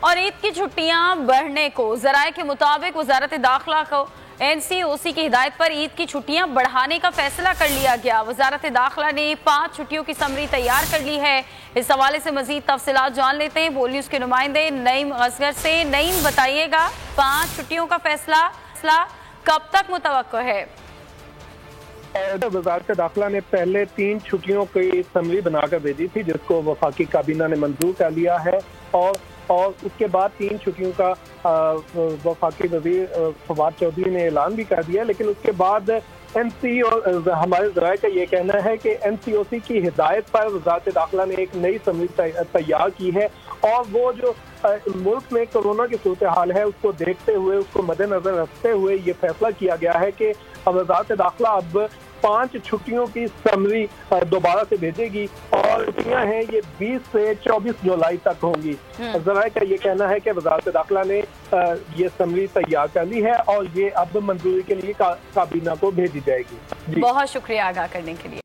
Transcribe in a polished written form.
और ईद की छुट्टियां बढ़ने को ज़राए के मुताबिक वजारत दाखिला को NCOC की हिदायत पर ईद की छुट्टियां बढ़ाने का फैसला कर लिया गया। वजारत दाखिला ने 5 छुट्टियों की समरी तैयार कर ली है। इस हवाले से मजीद तफसीलात जान लेते हैं बोल न्यूज के नुमाइंदे नईम असगर से। नईम, बताइएगा 5 छुट्टियों का फैसला कब तक मुतवक्को है? वजारत दाखिला ने पहले 3 छुट्टियों की समरी बनाकर भेजी थी, जिसको वफाकी काबीना ने मंजूर कर लिया है और उसके बाद 3 छुट्टियों का वफाकी वजीर फवाद चौधरी ने ऐलान भी कर दिया। लेकिन उसके बाद हमारे ज़राए का ये कहना है कि NCOC की हिदायत पर वजारत दाखिला ने एक नई समरी तैयार की है और वो जो मुल्क में कोरोना की सूरत हाल है उसको देखते हुए, उसको मद्देनजर रखते हुए ये फैसला किया गया है कि वजारत दाखिला अब 5 छुट्टियों की समरी दोबारा से भेजेगी और छुट्टियां हैं ये 20 से 24 जुलाई तक होंगी। ज़राए का ये कहना है कि वजारत दाखिला ने ये समरी तैयार कर ली है और ये अब मंजूरी के लिए काबीना को भेजी जाएगी। बहुत शुक्रिया आगाह करने के लिए।